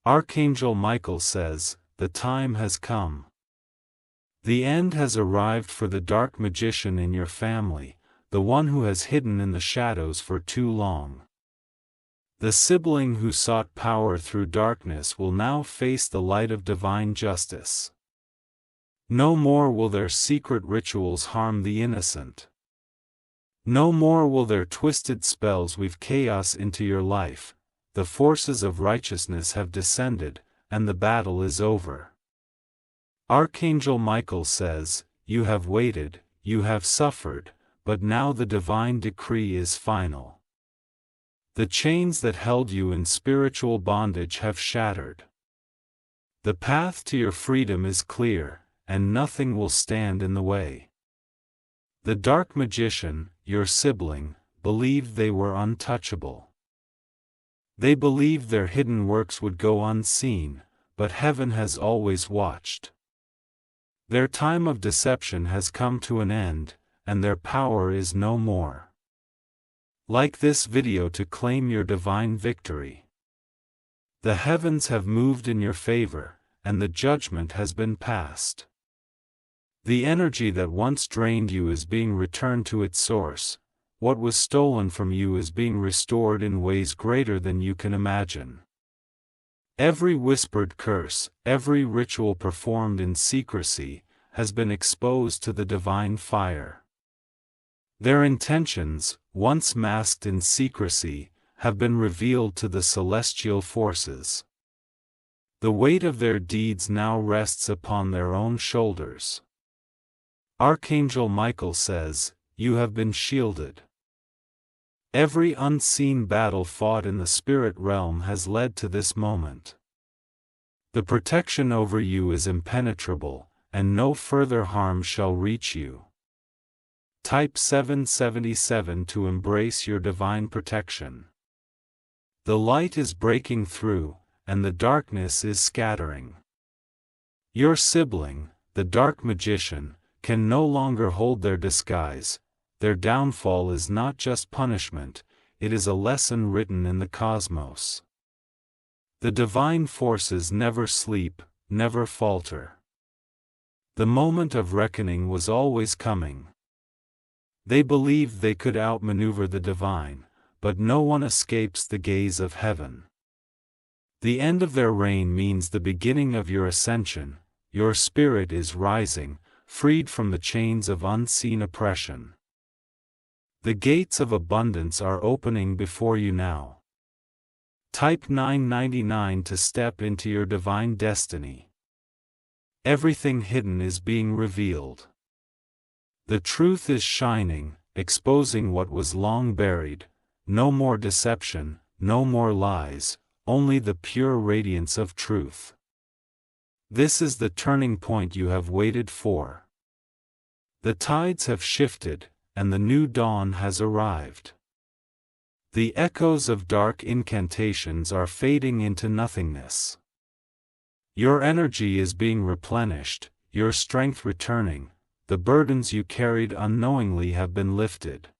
Archangel Michael says, "The time has come. The end has arrived for the dark magician in your family, the one who has hidden in the shadows for too long. The sibling who sought power through darkness will now face the light of divine justice. No more will their secret rituals harm the innocent. No more will their twisted spells weave chaos into your life. The forces of righteousness have descended, and the battle is over." Archangel Michael says, "You have waited, you have suffered, but now the divine decree is final. The chains that held you in spiritual bondage have shattered. The path to your freedom is clear, and nothing will stand in the way." The dark magician, your sibling, believed they were untouchable. They believed their hidden works would go unseen, but heaven has always watched. Their time of deception has come to an end, and their power is no more. Like this video to claim your divine victory. The heavens have moved in your favor, and the judgment has been passed. The energy that once drained you is being returned to its source. What was stolen from you is being restored in ways greater than you can imagine. Every whispered curse, every ritual performed in secrecy, has been exposed to the divine fire. Their intentions, once masked in secrecy, have been revealed to the celestial forces. The weight of their deeds now rests upon their own shoulders. Archangel Michael says, "You have been shielded." Every unseen battle fought in the spirit realm has led to this moment. The protection over you is impenetrable, and no further harm shall reach you. Type 777 to embrace your divine protection. The light is breaking through, and the darkness is scattering. Your sibling, the dark magician, can no longer hold their disguise. Their downfall is not just punishment, it is a lesson written in the cosmos. The divine forces never sleep, never falter. The moment of reckoning was always coming. They believed they could outmaneuver the divine, but no one escapes the gaze of heaven. The end of their reign means the beginning of your ascension. Your spirit is rising, freed from the chains of unseen oppression. The gates of abundance are opening before you now. Type 999 to step into your divine destiny. Everything hidden is being revealed. The truth is shining, exposing what was long buried. No more deception, no more lies, only the pure radiance of truth. This is the turning point you have waited for. The tides have shifted, and the new dawn has arrived. The echoes of dark incantations are fading into nothingness. Your energy is being replenished, your strength returning, the burdens you carried unknowingly have been lifted.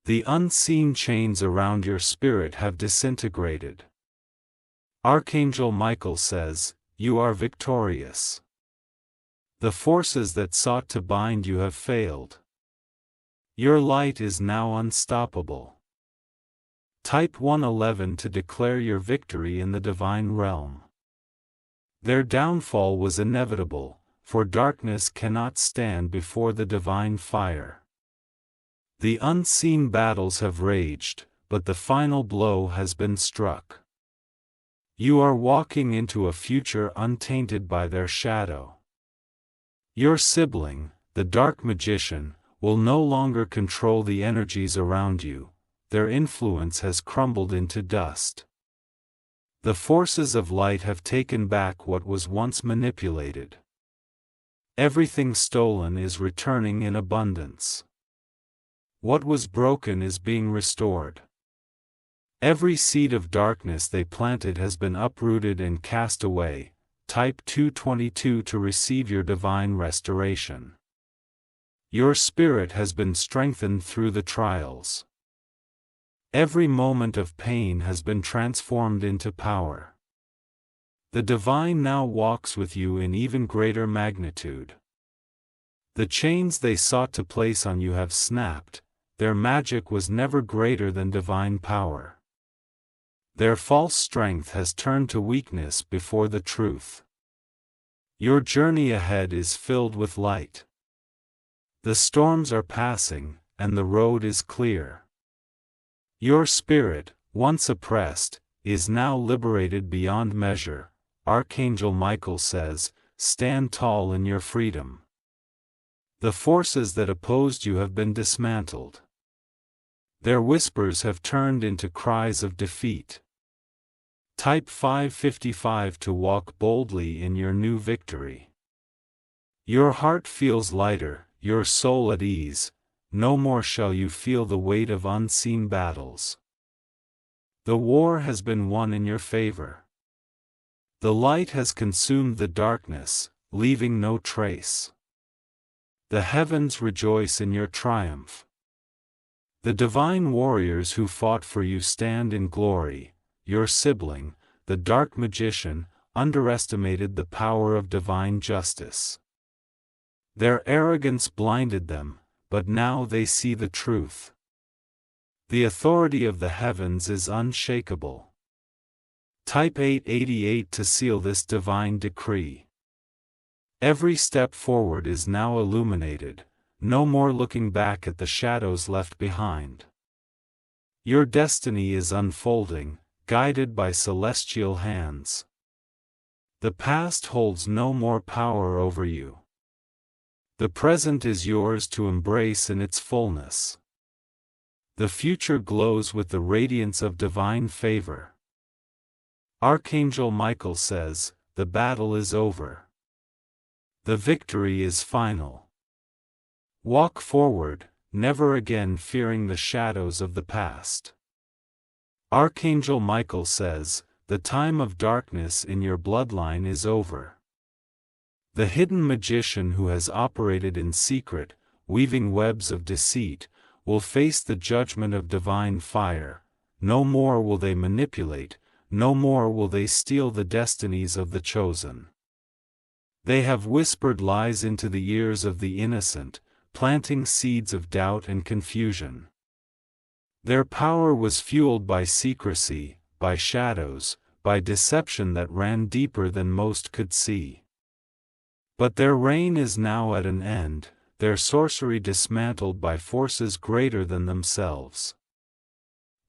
The unseen chains around your spirit have disintegrated. Archangel Michael says, "You are victorious. The forces that sought to bind you have failed. Your light is now unstoppable." Type 111 to declare your victory in the divine realm. Their downfall was inevitable, for darkness cannot stand before the divine fire. The unseen battles have raged, but the final blow has been struck. You are walking into a future untainted by their shadow. Your sibling, the dark magician, will no longer control the energies around you. Their influence has crumbled into dust. The forces of light have taken back what was once manipulated. Everything stolen is returning in abundance. What was broken is being restored. Every seed of darkness they planted has been uprooted and cast away. Type 222 to receive your divine restoration. Your spirit has been strengthened through the trials. Every moment of pain has been transformed into power. The divine now walks with you in even greater magnitude. The chains they sought to place on you have snapped, their magic was never greater than divine power. Their false strength has turned to weakness before the truth. Your journey ahead is filled with light. The storms are passing, and the road is clear. Your spirit, once oppressed, is now liberated beyond measure. Archangel Michael says, stand tall in your freedom. The forces that opposed you have been dismantled. Their whispers have turned into cries of defeat. Type 555 to walk boldly in your new victory. Your heart feels lighter, your soul at ease, no more shall you feel the weight of unseen battles. The war has been won in your favor. The light has consumed the darkness, leaving no trace. The heavens rejoice in your triumph. The divine warriors who fought for you stand in glory. Your sibling, the dark magician, underestimated the power of divine justice. Their arrogance blinded them, but now they see the truth. The authority of the heavens is unshakable. Type 888 to seal this divine decree. Every step forward is now illuminated, no more looking back at the shadows left behind. Your destiny is unfolding, guided by celestial hands. The past holds no more power over you. The present is yours to embrace in its fullness. The future glows with the radiance of divine favor. Archangel Michael says, the battle is over. The victory is final. Walk forward, never again fearing the shadows of the past. Archangel Michael says, the time of darkness in your bloodline is over. The hidden magician who has operated in secret, weaving webs of deceit, will face the judgment of divine fire. No more will they manipulate, no more will they steal the destinies of the chosen. They have whispered lies into the ears of the innocent, planting seeds of doubt and confusion. Their power was fueled by secrecy, by shadows, by deception that ran deeper than most could see. But their reign is now at an end, their sorcery dismantled by forces greater than themselves.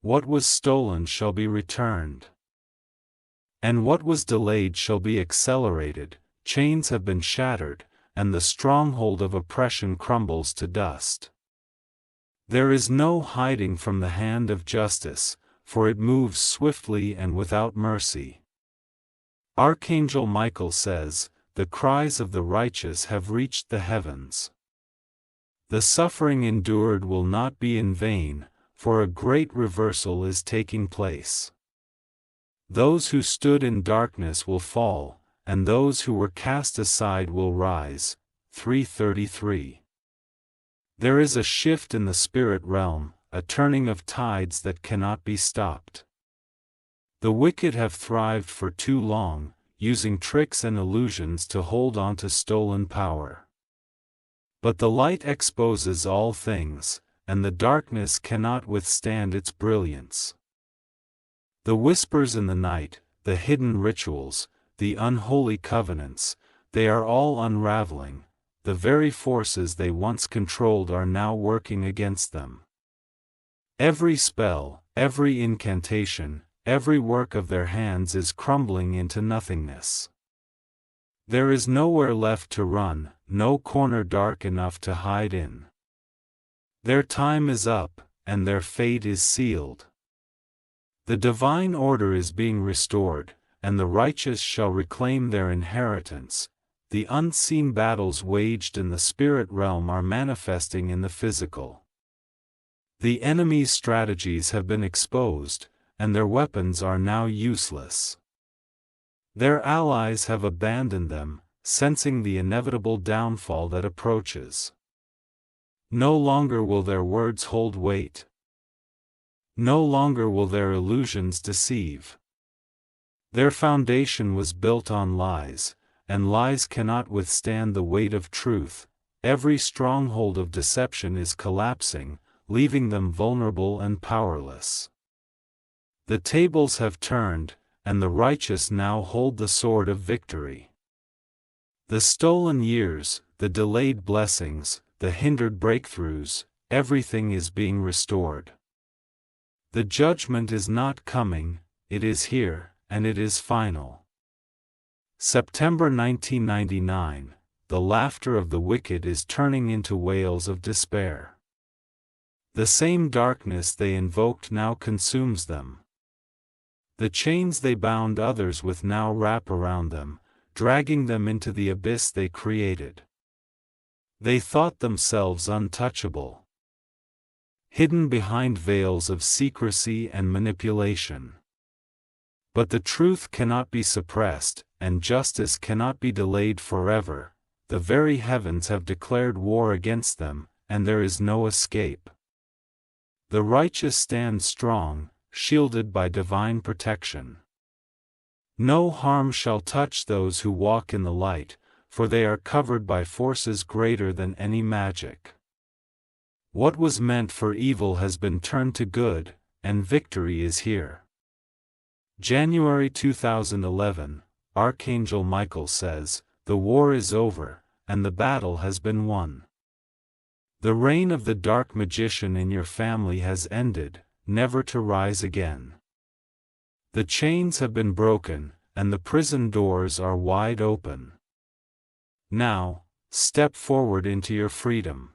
What was stolen shall be returned. And what was delayed shall be accelerated. Chains have been shattered, and the stronghold of oppression crumbles to dust. There is no hiding from the hand of justice, for it moves swiftly and without mercy. Archangel Michael says, the cries of the righteous have reached the heavens. The suffering endured will not be in vain, for a great reversal is taking place. Those who stood in darkness will fall, and those who were cast aside will rise. 333. There is a shift in the spirit realm, a turning of tides that cannot be stopped. The wicked have thrived for too long, using tricks and illusions to hold on to stolen power. But the light exposes all things, and the darkness cannot withstand its brilliance. The whispers in the night, the hidden rituals, the unholy covenants, they are all unraveling. The very forces they once controlled are now working against them. Every spell, every incantation, every work of their hands is crumbling into nothingness. There is nowhere left to run, no corner dark enough to hide in. Their time is up, and their fate is sealed. The divine order is being restored, and the righteous shall reclaim their inheritance. The unseen battles waged in the spirit realm are manifesting in the physical. The enemy's strategies have been exposed, and their weapons are now useless. Their allies have abandoned them, sensing the inevitable downfall that approaches. No longer will their words hold weight. No longer will their illusions deceive. Their foundation was built on lies, and lies cannot withstand the weight of truth. Every stronghold of deception is collapsing, leaving them vulnerable and powerless. The tables have turned, and the righteous now hold the sword of victory. The stolen years, the delayed blessings, the hindered breakthroughs, everything is being restored. The judgment is not coming, it is here, and it is final. September 1999, the laughter of the wicked is turning into wails of despair. The same darkness they invoked now consumes them. The chains they bound others with now wrap around them, dragging them into the abyss they created. They thought themselves untouchable, hidden behind veils of secrecy and manipulation. But the truth cannot be suppressed, and justice cannot be delayed forever. The very heavens have declared war against them, and there is no escape. The righteous stand strong, shielded by divine protection. No harm shall touch those who walk in the light, for they are covered by forces greater than any magic. What was meant for evil has been turned to good, and victory is here. January 2011, Archangel Michael says, "The war is over, and the battle has been won. The reign of the dark magician in your family has ended, never to rise again. The chains have been broken, and the prison doors are wide open. Now, step forward into your freedom.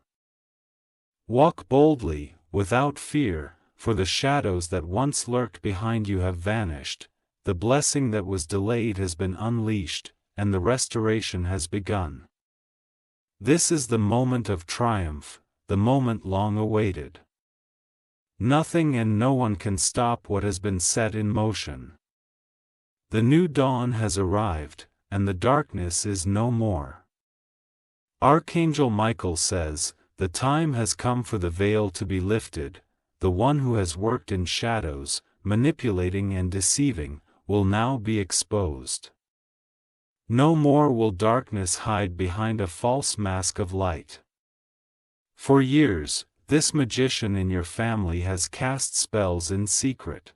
Walk boldly, without fear, for the shadows that once lurked behind you have vanished, the blessing that was delayed has been unleashed, and the restoration has begun. This is the moment of triumph, the moment long awaited. Nothing and no one can stop what has been set in motion. The new dawn has arrived, and the darkness is no more." Archangel Michael says, "The time has come for the veil to be lifted. The one who has worked in shadows, manipulating and deceiving, will now be exposed. No more will darkness hide behind a false mask of light. For years, this magician in your family has cast spells in secret.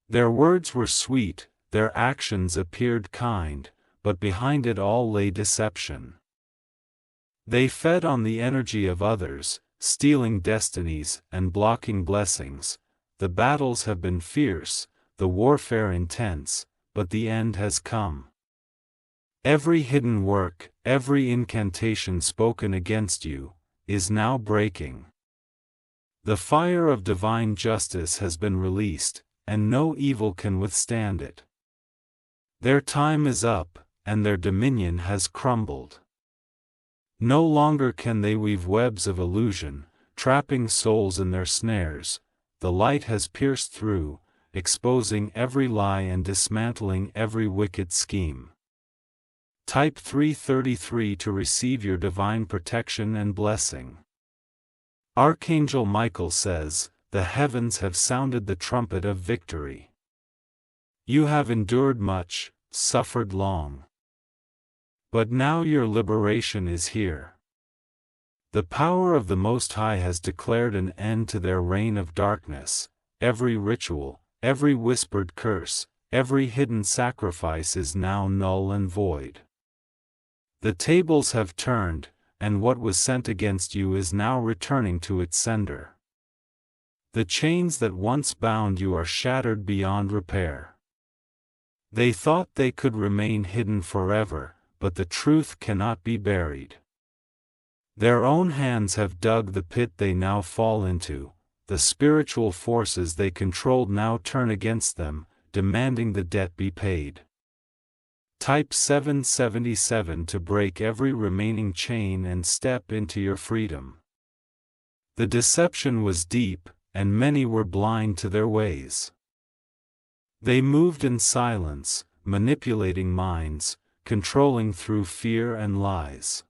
Their words were sweet, their actions appeared kind, but behind it all lay deception. They fed on the energy of others, stealing destinies and blocking blessings. The battles have been fierce, the warfare intense, but the end has come. Every hidden work, every incantation spoken against you, is now breaking. The fire of divine justice has been released, and no evil can withstand it. Their time is up, and their dominion has crumbled. No longer can they weave webs of illusion, trapping souls in their snares. The light has pierced through, exposing every lie and dismantling every wicked scheme. Type 333 to receive your divine protection and blessing." Archangel Michael says, "The heavens have sounded the trumpet of victory. You have endured much, suffered long. But now your liberation is here. The power of the Most High has declared an end to their reign of darkness. Every ritual, every whispered curse, every hidden sacrifice is now null and void. The tables have turned, and what was sent against you is now returning to its sender. The chains that once bound you are shattered beyond repair. They thought they could remain hidden forever, but the truth cannot be buried. Their own hands have dug the pit they now fall into. The spiritual forces they controlled now turn against them, demanding the debt be paid. Type 777 to break every remaining chain and step into your freedom. The deception was deep, and many were blind to their ways. They moved in silence, manipulating minds, controlling through fear and lies.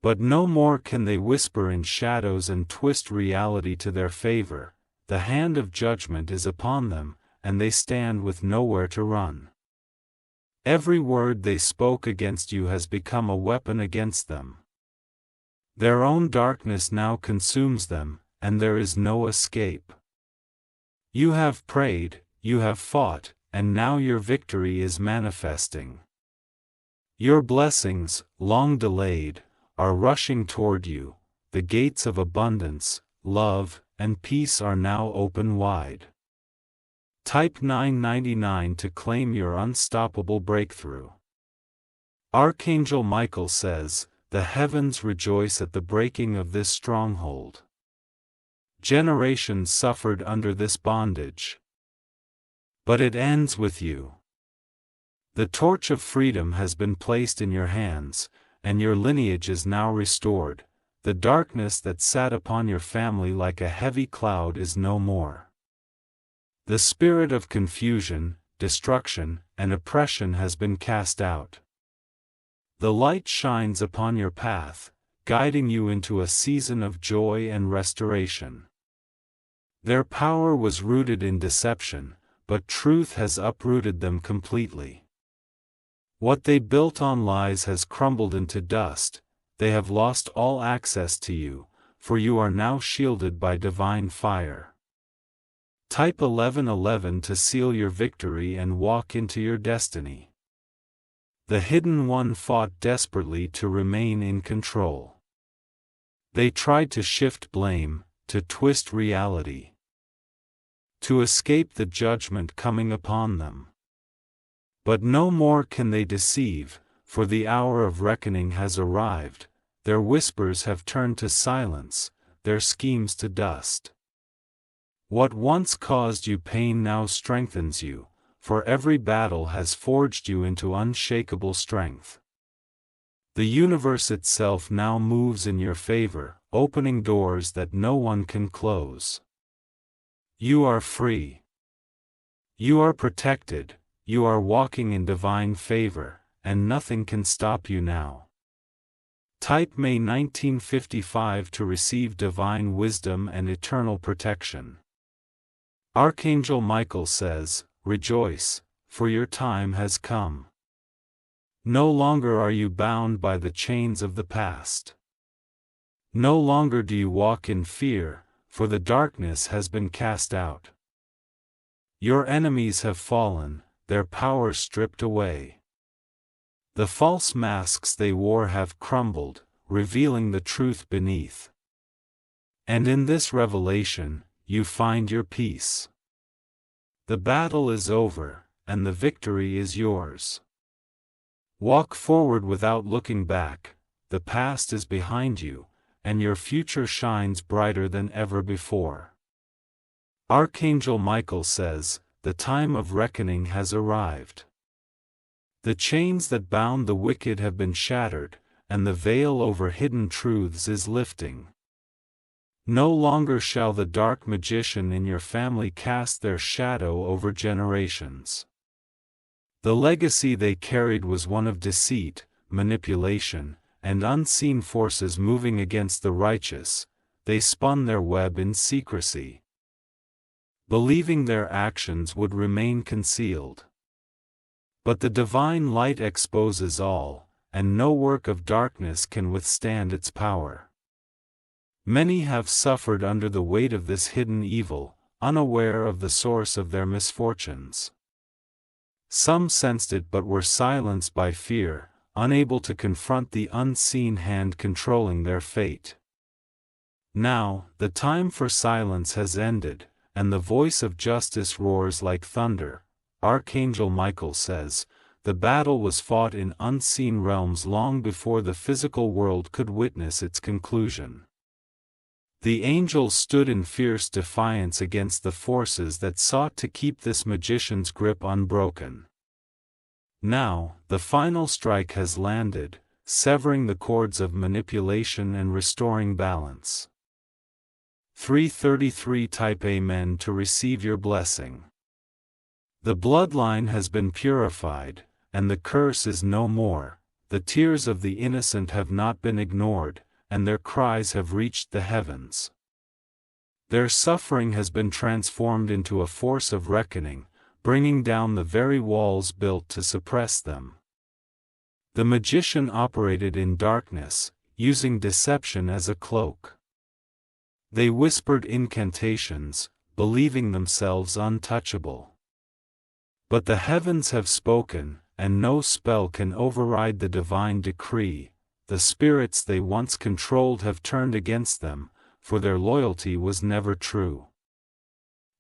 But no more can they whisper in shadows and twist reality to their favor. The hand of judgment is upon them, and they stand with nowhere to run. Every word they spoke against you has become a weapon against them. Their own darkness now consumes them, and there is no escape. You have prayed, you have fought, and now your victory is manifesting. Your blessings, long delayed, are rushing toward you. The gates of abundance, love, and peace are now open wide. Type 999 to claim your unstoppable breakthrough. Archangel Michael says, "The heavens rejoice at the breaking of this stronghold." Generations suffered under this bondage. But it ends with you. The torch of freedom has been placed in your hands, and your lineage is now restored. The darkness that sat upon your family like a heavy cloud is no more. The spirit of confusion, destruction, and oppression has been cast out. The light shines upon your path, guiding you into a season of joy and restoration. Their power was rooted in deception, but truth has uprooted them completely. What they built on lies has crumbled into dust. They have lost all access to you, for you are now shielded by divine fire. Type 1111 to seal your victory and walk into your destiny. The Hidden One fought desperately to remain in control. They tried to shift blame, to twist reality, to escape the judgment coming upon them. But no more can they deceive, for the hour of reckoning has arrived. Their whispers have turned to silence, their schemes to dust. What once caused you pain now strengthens you, for every battle has forged you into unshakable strength. The universe itself now moves in your favor, opening doors that no one can close. You are free. You are protected, you are walking in divine favor, and nothing can stop you now. Type May 1955 to receive divine wisdom and eternal protection. Archangel Michael says, "Rejoice, for your time has come. No longer are you bound by the chains of the past. No longer do you walk in fear, for the darkness has been cast out. Your enemies have fallen, their power stripped away. The false masks they wore have crumbled, revealing the truth beneath. And in this revelation, you find your peace. The battle is over, and the victory is yours. Walk forward without looking back, the past is behind you, and your future shines brighter than ever before." Archangel Michael says, "The time of reckoning has arrived. The chains that bound the wicked have been shattered, and the veil over hidden truths is lifting. No longer shall the dark magician in your family cast their shadow over generations. The legacy they carried was one of deceit, manipulation, and unseen forces moving against the righteous. They spun their web in secrecy, believing their actions would remain concealed. But the divine light exposes all, and no work of darkness can withstand its power. Many have suffered under the weight of this hidden evil, unaware of the source of their misfortunes. Some sensed it but were silenced by fear, unable to confront the unseen hand controlling their fate. Now, the time for silence has ended, and the voice of justice roars like thunder. Archangel Michael says, "The battle was fought in unseen realms long before the physical world could witness its conclusion." The angels stood in fierce defiance against the forces that sought to keep this magician's grip unbroken. Now, the final strike has landed, severing the cords of manipulation and restoring balance. 333 Type Amen to receive your blessing. The bloodline has been purified, and the curse is no more. The tears of the innocent have not been ignored, and their cries have reached the heavens. Their suffering has been transformed into a force of reckoning, bringing down the very walls built to suppress them. The magician operated in darkness, using deception as a cloak. They whispered incantations, believing themselves untouchable. But the heavens have spoken, and no spell can override the divine decree. The spirits they once controlled have turned against them, for their loyalty was never true.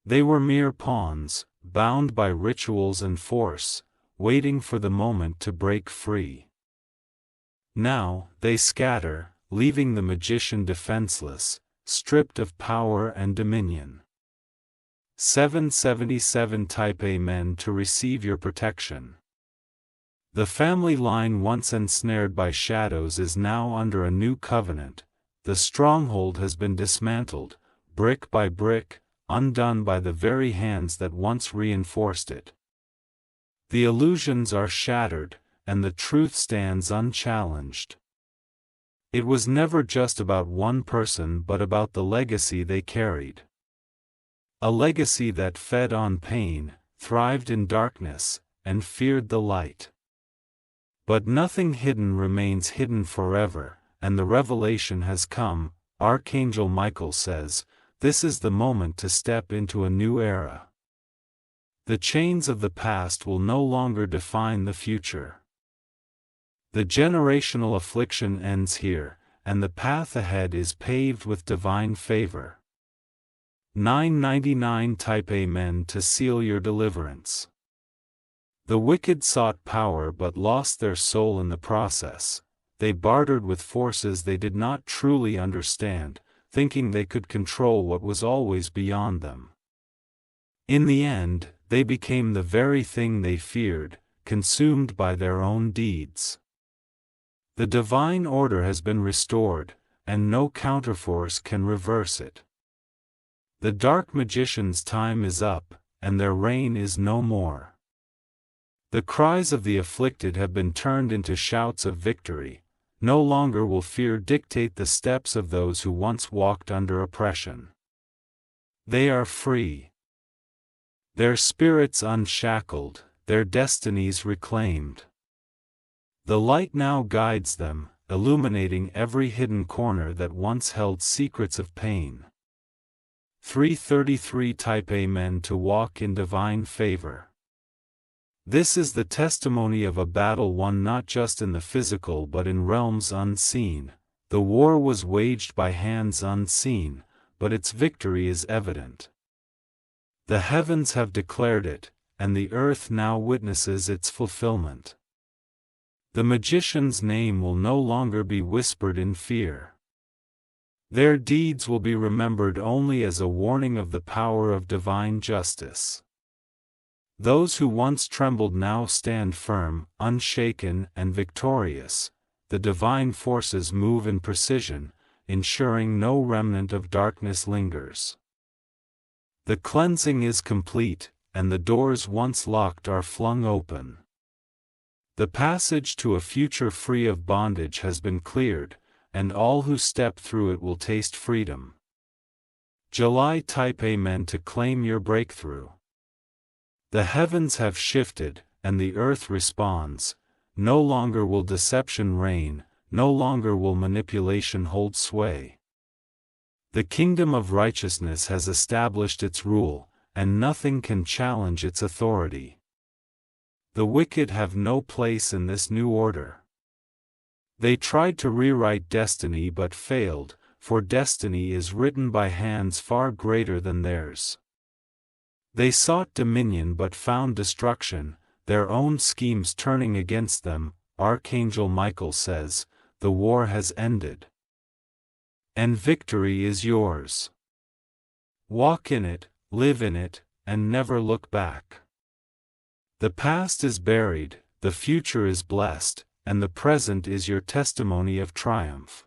They were mere pawns, bound by rituals and force, waiting for the moment to break free. Now, they scatter, leaving the magician defenseless, stripped of power and dominion. 777 Type A men to receive your protection. The family line once ensnared by shadows is now under a new covenant. The stronghold has been dismantled, brick by brick, undone by the very hands that once reinforced it. The illusions are shattered, and the truth stands unchallenged. It was never just about one person but about the legacy they carried. A legacy that fed on pain, thrived in darkness, and feared the light. But nothing hidden remains hidden forever, and the revelation has come. Archangel Michael says, this is the moment to step into a new era. The chains of the past will no longer define the future. The generational affliction ends here, and the path ahead is paved with divine favor. 999 Type A men to seal your deliverance. The wicked sought power but lost their soul in the process. They bartered with forces they did not truly understand, thinking they could control what was always beyond them. In the end, they became the very thing they feared, consumed by their own deeds. The divine order has been restored, and no counterforce can reverse it. The dark magician's time is up, and their reign is no more. The cries of the afflicted have been turned into shouts of victory. No longer will fear dictate the steps of those who once walked under oppression. They are free. Their spirits unshackled, their destinies reclaimed. The light now guides them, illuminating every hidden corner that once held secrets of pain. 333 Type A men to walk in divine favor. This is the testimony of a battle won not just in the physical but in realms unseen. The war was waged by hands unseen, but its victory is evident. The heavens have declared it, and the earth now witnesses its fulfillment. The magician's name will no longer be whispered in fear. Their deeds will be remembered only as a warning of the power of divine justice. Those who once trembled now stand firm, unshaken, and victorious. The divine forces move in precision, ensuring no remnant of darkness lingers. The cleansing is complete, and the doors once locked are flung open. The passage to a future free of bondage has been cleared, and all who step through it will taste freedom. July Type A men to claim your breakthrough. The heavens have shifted, and the earth responds. No longer will deception reign, no longer will manipulation hold sway. The kingdom of righteousness has established its rule, and nothing can challenge its authority. The wicked have no place in this new order. They tried to rewrite destiny but failed, for destiny is written by hands far greater than theirs. They sought dominion but found destruction, their own schemes turning against them. Archangel Michael says, the war has ended. And victory is yours. Walk in it, live in it, and never look back. The past is buried, the future is blessed, and the present is your testimony of triumph.